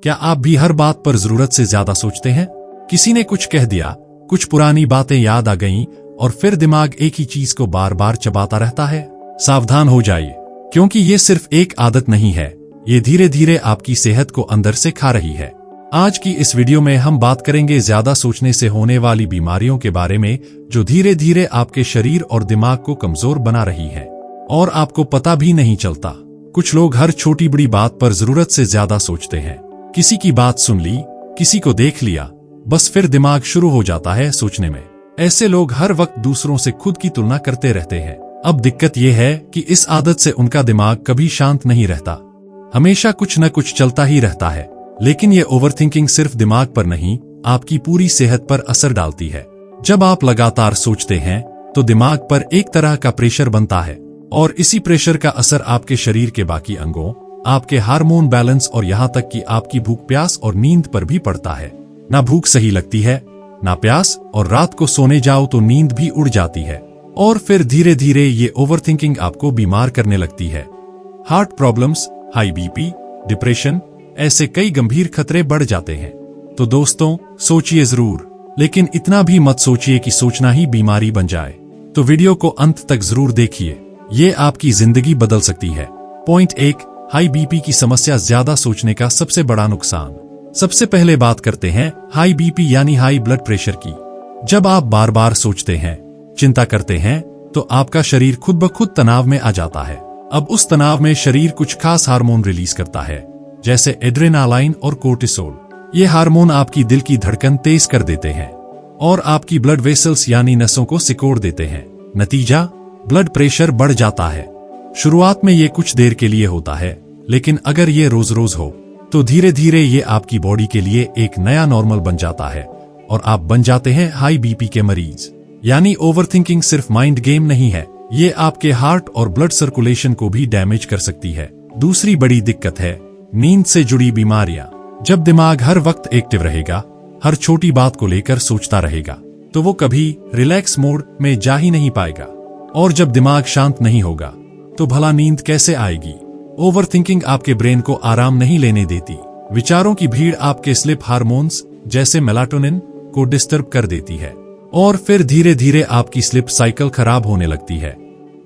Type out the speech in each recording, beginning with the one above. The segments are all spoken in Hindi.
क्या आप भी हर बात पर जरूरत से ज्यादा सोचते हैं? किसी ने कुछ कह दिया, कुछ पुरानी बातें याद आ गईं और फिर दिमाग एक ही चीज को बार बार चबाता रहता है। सावधान हो जाइए, क्योंकि ये सिर्फ एक आदत नहीं है, ये धीरे धीरे आपकी सेहत को अंदर से खा रही है। आज की इस वीडियो में हम बात करेंगे ज्यादा सोचने से होने वाली बीमारियों के बारे में, जो धीरे धीरे आपके शरीर और दिमाग को कमजोर बना रही है और आपको पता भी नहीं चलता। कुछ लोग हर छोटी बड़ी बात पर जरूरत से ज्यादा सोचते हैं। किसी की बात सुन ली, किसी को देख लिया, बस फिर दिमाग शुरू हो जाता है सोचने में। ऐसे लोग हर वक्त दूसरों से खुद की तुलना करते रहते हैं। अब दिक्कत यह है कि इस आदत से उनका दिमाग कभी शांत नहीं रहता, हमेशा कुछ न कुछ चलता ही रहता है। लेकिन ये ओवरथिंकिंग सिर्फ दिमाग पर नहीं, आपकी पूरी सेहत पर असर डालती है। जब आप लगातार सोचते हैं तो दिमाग पर एक तरह का प्रेशर बनता है और इसी प्रेशर का असर आपके शरीर के बाकी अंगों, आपके हार्मोन बैलेंस और यहाँ तक कि आपकी भूख प्यास और नींद पर भी पड़ता है। ना भूख सही लगती है, ना प्यास, और रात को सोने जाओ तो नींद भी उड़ जाती है। और फिर धीरे धीरे ये ओवरथिंकिंग आपको बीमार करने लगती है। Heart problems, high BP, depression, ऐसे कई गंभीर खतरे बढ़ जाते हैं। तो दोस्तों, सोचिए जरूर, लेकिन इतना भी मत सोचिए कि सोचना ही बीमारी बन जाए। तो वीडियो को अंत तक जरूर देखिए, ये आपकी जिंदगी बदल सकती है। पॉइंट 1, हाई बीपी की समस्या, ज्यादा सोचने का सबसे बड़ा नुकसान। सबसे पहले बात करते हैं हाई बीपी यानी हाई ब्लड प्रेशर की। जब आप बार बार सोचते हैं, चिंता करते हैं, तो आपका शरीर खुद ब खुद तनाव में आ जाता है। अब उस तनाव में शरीर कुछ खास हार्मोन रिलीज करता है, जैसे एड्रेनालाइन और कोर्टिसोल। ये हार्मोन आपकी दिल की धड़कन तेज कर देते हैं और आपकी ब्लड वेसल्स यानी नसों को सिकोड़ देते हैं। नतीजा, ब्लड प्रेशर बढ़ जाता है। शुरुआत में ये कुछ देर के लिए होता है, लेकिन अगर ये रोज रोज हो तो धीरे धीरे ये आपकी बॉडी के लिए एक नया नॉर्मल बन जाता है और आप बन जाते हैं हाई बीपी के मरीज। यानी ओवरथिंकिंग सिर्फ माइंड गेम नहीं है, ये आपके हार्ट और ब्लड सर्कुलेशन को भी डैमेज कर सकती है। दूसरी बड़ी दिक्कत है नींद से जुड़ी बीमारियां। जब दिमाग हर वक्त एक्टिव रहेगा, हर छोटी बात को लेकर सोचता रहेगा, तो वो कभी रिलैक्स मोड में जा ही नहीं पाएगा। और जब दिमाग शांत नहीं होगा तो भला नींद कैसे आएगी? ओवरथिंकिंग आपके ब्रेन को आराम नहीं लेने देती। विचारों की भीड़ आपके स्लीप हार्मोन्स जैसे मेलाटोनिन को डिस्टर्ब कर देती है और फिर धीरे धीरे आपकी स्लीप साइकिल खराब होने लगती है।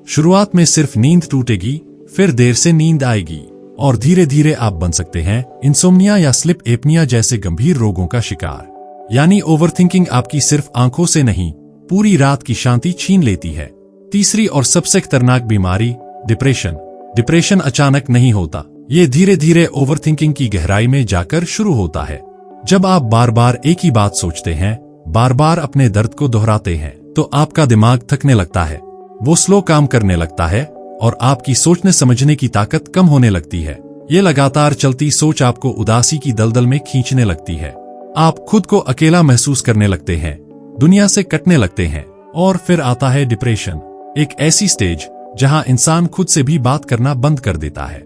शुरुआत में सिर्फ नींद टूटेगी, फिर देर से नींद आएगी और धीरे धीरे आप बन सकते हैं इंसोम्निया या स्लीप एपनिया जैसे गंभीर रोगों का शिकार। यानी ओवरथिंकिंग आपकी सिर्फ आंखों से नहीं, पूरी रात की शांति छीन लेती है। तीसरी और सबसे खतरनाक बीमारी, डिप्रेशन। डिप्रेशन अचानक नहीं होता, ये धीरे धीरे ओवरथिंकिंग की गहराई में जाकर शुरू होता है। जब आप बार बार एक ही बात सोचते हैं, बार बार अपने दर्द को दोहराते हैं, तो आपका दिमाग थकने लगता है, वो स्लो काम करने लगता है और आपकी सोचने समझने की ताकत कम होने लगती है। ये लगातार चलती सोच आपको उदासी की दलदल में खींचने लगती है। आप खुद को अकेला महसूस करने लगते हैं, दुनिया से कटने लगते हैं और फिर आता है डिप्रेशन, एक ऐसी स्टेज जहां इंसान खुद से भी बात करना बंद कर देता है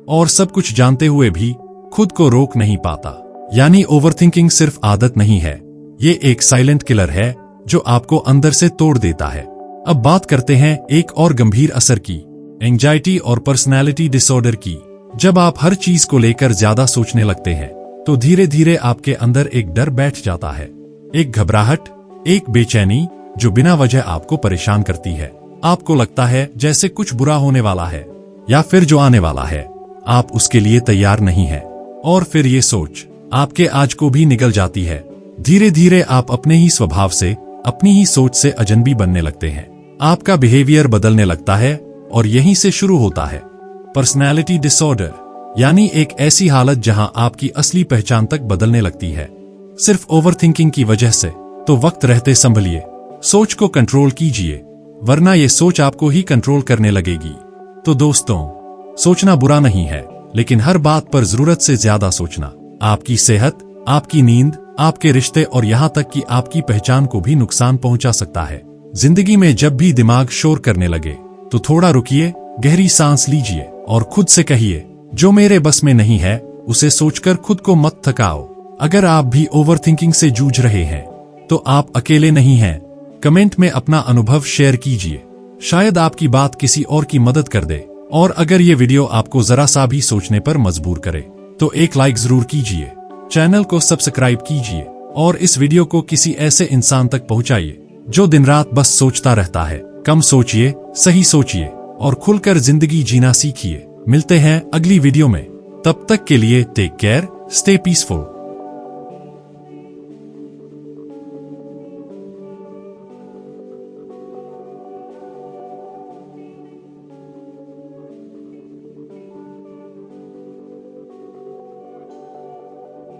और सब कुछ जानते हुए भी खुद को रोक नहीं पाता। यानी ओवरथिंकिंग सिर्फ आदत नहीं है, ये एक साइलेंट किलर है जो आपको अंदर से तोड़ देता है। अब बात करते हैं एक और गंभीर असर की, एंजाइटी और पर्सनैलिटी डिसऑर्डर की। जब आप हर चीज को लेकर ज्यादा सोचने लगते हैं तो धीरे धीरे आपके अंदर एक डर बैठ जाता है, एक घबराहट, एक बेचैनी जो बिना वजह आपको परेशान करती है। आपको लगता है जैसे कुछ बुरा होने वाला है या फिर जो आने वाला है आप उसके लिए तैयार नहीं है। और फिर ये सोच आपके आज को भी निगल जाती है। धीरे धीरे आप अपने ही स्वभाव से, अपनी ही सोच से अजनबी बनने लगते हैं। आपका बिहेवियर बदलने लगता है और यहीं से शुरू होता है पर्सनैलिटी डिसऑर्डर, यानी एक ऐसी हालत जहां आपकी असली पहचान तक बदलने लगती है सिर्फ ओवरथिंकिंग की वजह से। तो वक्त रहते संभलिए, सोच को कंट्रोल कीजिए, वरना ये सोच आपको ही कंट्रोल करने लगेगी। तो दोस्तों, सोचना बुरा नहीं है, लेकिन हर बात पर जरूरत से ज्यादा सोचना आपकी सेहत, आपकी नींद, आपके रिश्ते और यहाँ तक कि आपकी पहचान को भी नुकसान पहुंचा सकता है। जिंदगी में जब भी दिमाग शोर करने लगे तो थोड़ा रुकिए, गहरी सांस लीजिए और खुद से कहिए, जो मेरे बस में नहीं है उसे सोचकर खुद को मत थकाओ। अगर आप भी ओवरथिंकिंग से जूझ रहे हैं तो आप अकेले नहीं हैं। कमेंट में अपना अनुभव शेयर कीजिए, शायद आपकी बात किसी और की मदद कर दे। और अगर ये वीडियो आपको जरा सा भी सोचने पर मजबूर करे तो एक लाइक जरूर कीजिए। चैनल को सब्सक्राइब कीजिए और इस वीडियो को किसी ऐसे इंसान तक पहुंचाइए जो दिन रात बस सोचता रहता है। कम सोचिए, सही सोचिए और खुलकर जिंदगी जीना सीखिए। मिलते हैं अगली वीडियो में। तब तक के लिए टेक केयर, स्टे पीसफुल।